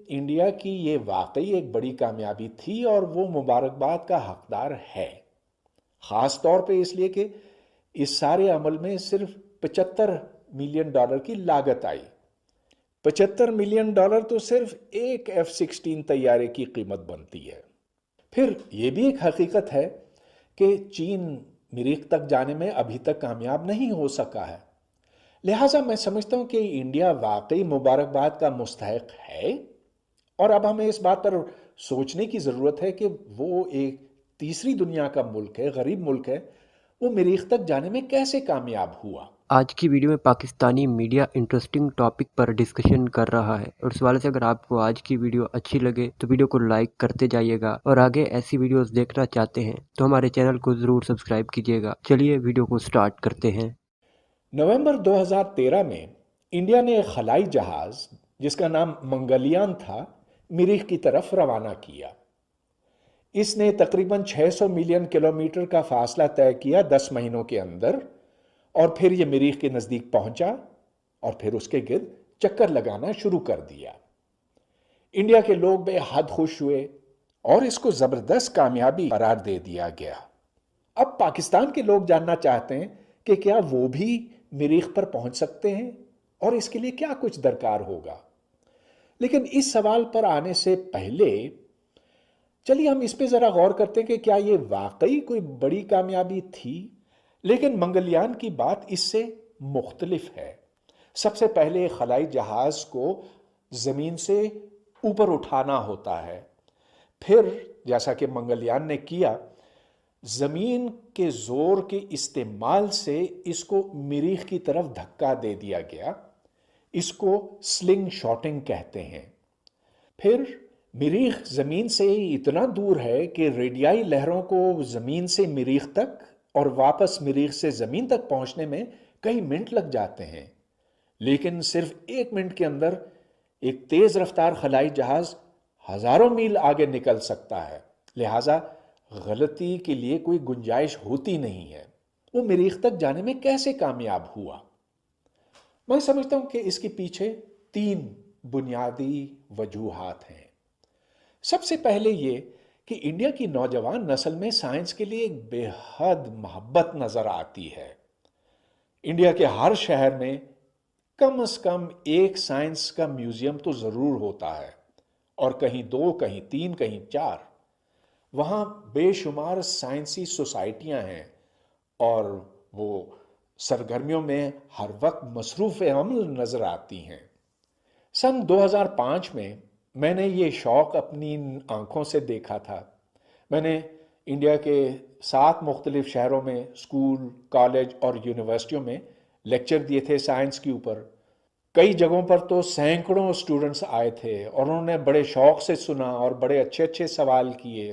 India کی یہ واقعی ایک بڑی کامیابی تھی اور وہ مبارکباد کا حقدار ہے، خاص طور پہ اس لیے کہ اس سارے عمل میں صرف $75 ملین کی لاگت آئی۔ $75 ملین تو صرف ایک F-16 طیارے کی قیمت بنتی ہے۔ پھر یہ بھی ایک حقیقت ہے کہ چین مریخ تک جانے میں ابھی تک کامیاب نہیں ہو سکا ہے، لہٰذا میں سمجھتا ہوں کہ انڈیا واقعی مبارکباد کا مستحق ہے، اور اب ہمیں اس بات پر سوچنے کی ضرورت ہے کہ وہ ایک تیسری دنیا کا ملک ہے، غریب ملک ہے، وہ مریخ تک جانے میں کیسے کامیاب ہوا۔ آج کی ویڈیو میں پاکستانی میڈیا انٹرسٹنگ ٹاپک پر ڈسکشن کر رہا ہے، اور اس حوالے سے اگر آپ کو آج کی ویڈیو اچھی لگے تو ویڈیو کو لائک کرتے جائیے گا، اور آگے ایسی ویڈیوز دیکھنا چاہتے ہیں تو ہمارے چینل کو ضرور سبسکرائب کیجیے گا۔ چلیے ویڈیو کو سٹارٹ کرتے ہیں۔ نومبر 2013 میں انڈیا نے ایک خلائی جہاز جس کا نام منگلیان تھا مریخ کی طرف روانہ کیا۔ اس نے تقریباً 600 ملین کلومیٹر کا فاصلہ طے کیا 10 مہینوں کے اندر، اور پھر یہ مریخ کے نزدیک پہنچا اور پھر اس کے گرد چکر لگانا شروع کر دیا۔ انڈیا کے لوگ بے حد خوش ہوئے اور اس کو زبردست کامیابی قرار دے دیا گیا۔ اب پاکستان کے لوگ جاننا چاہتے ہیں کہ کیا وہ بھی مریخ پر پہنچ سکتے ہیں اور اس کے لیے کیا کچھ درکار ہوگا۔ لیکن اس سوال پر آنے سے پہلے چلیے ہم اس پہ ذرا غور کرتے ہیں کہ کیا یہ واقعی کوئی بڑی کامیابی تھی۔ لیکن منگلیان کی بات اس سے مختلف ہے۔ سب سے پہلے خلائی جہاز کو زمین سے اوپر اٹھانا ہوتا ہے، پھر جیسا کہ منگلیان نے کیا، زمین کے زور کے استعمال سے اس کو مریخ کی طرف دھکا دے دیا گیا۔ اس کو سلنگ شاٹنگ کہتے ہیں۔ پھر مریخ زمین سے اتنا دور ہے کہ ریڈیائی لہروں کو زمین سے مریخ تک اور واپس مریخ سے زمین تک پہنچنے میں کئی منٹ لگ جاتے ہیں، لیکن صرف 1 منٹ کے اندر ایک تیز رفتار خلائی جہاز ہزاروں میل آگے نکل سکتا ہے، لہٰذا غلطی کے لیے کوئی گنجائش ہوتی نہیں ہے۔ وہ مریخ تک جانے میں کیسے کامیاب ہوا؟ میں سمجھتا ہوں کہ اس کے پیچھے 3 بنیادی وجوہات ہیں۔ سب سے پہلے یہ کہ انڈیا کی نوجوان نسل میں سائنس کے لیے ایک بے حد محبت نظر آتی ہے۔ انڈیا کے ہر شہر میں کم از کم ایک سائنس کا میوزیم تو ضرور ہوتا ہے، اور کہیں 2، کہیں 3، کہیں 4۔ وہاں بے شمار سائنسی سوسائٹیاں ہیں اور وہ سرگرمیوں میں ہر وقت مصروف عمل نظر آتی ہیں۔ سن 2005 میں نے یہ شوق اپنی آنکھوں سے دیکھا تھا۔ میں نے انڈیا کے 7 مختلف شہروں میں اسکول، کالج اور یونیورسٹیوں میں لیکچر دیے تھے سائنس کے اوپر۔ کئی جگہوں پر تو سینکڑوں اسٹوڈنٹس آئے تھے اور انہوں نے بڑے شوق سے سنا اور بڑے اچھے اچھے سوال کیے۔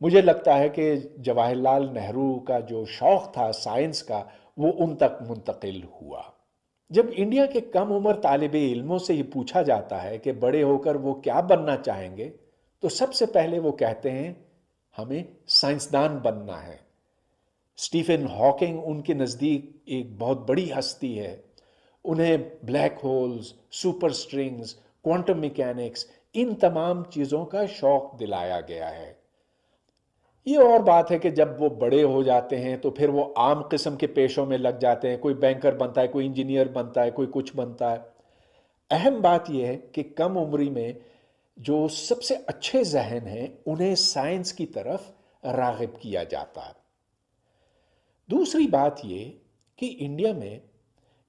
مجھے لگتا ہے کہ جواہر لال نہرو کا جو شوق تھا سائنس کا وہ ان تک منتقل ہوا۔ جب انڈیا کے کم عمر طالب علموں سے یہ پوچھا جاتا ہے کہ بڑے ہو کر وہ کیا بننا چاہیں گے، تو سب سے پہلے وہ کہتے ہیں ہمیں سائنسدان بننا ہے۔ اسٹیفن ہاکنگ ان کے نزدیک ایک بہت بڑی ہستی ہے۔ انہیں black holes, super strings, quantum mechanics, ان تمام چیزوں کا شوق دلایا گیا ہے۔ یہ اور بات ہے کہ جب وہ بڑے ہو جاتے ہیں تو پھر وہ عام قسم کے پیشوں میں لگ جاتے ہیں، کوئی بینکر بنتا ہے، کوئی انجینئر بنتا ہے، کوئی کچھ بنتا ہے۔ اہم بات یہ ہے کہ کم عمری میں جو سب سے اچھے ذہن ہیں انہیں سائنس کی طرف راغب کیا جاتا ہے۔ دوسری بات یہ کہ انڈیا میں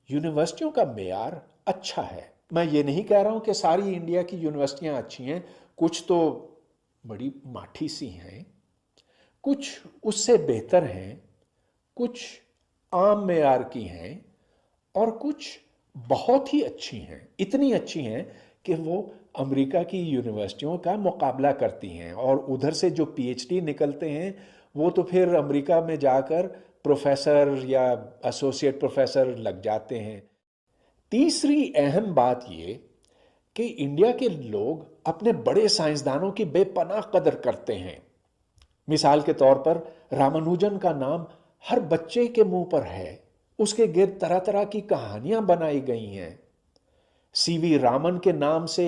یونیورسٹیوں کا معیار اچھا ہے۔ میں یہ نہیں کہہ رہا ہوں کہ ساری انڈیا کی یونیورسٹیاں اچھی ہیں، کچھ تو بڑی ماٹھی سی ہیں، کچھ اس سے بہتر ہیں، کچھ عام معیار کی ہیں، اور کچھ بہت ہی اچھی ہیں، اتنی اچھی ہیں کہ وہ امریکہ کی یونیورسٹیوں کا مقابلہ کرتی ہیں، اور ادھر سے جو پی ایچ ڈی نکلتے ہیں وہ تو پھر امریکہ میں جا کر پروفیسر یا ایسوسیٹ پروفیسر لگ جاتے ہیں۔ تیسری اہم بات یہ کہ انڈیا کے لوگ اپنے بڑے سائنسدانوں کی بے پناہ قدر کرتے ہیں۔ مثال کے طور پر رامانوجن کا نام ہر بچے کے منہ پر ہے، اس کے گرد طرح طرح کی کہانیاں بنائی گئی ہیں۔ سی وی رامن کے نام سے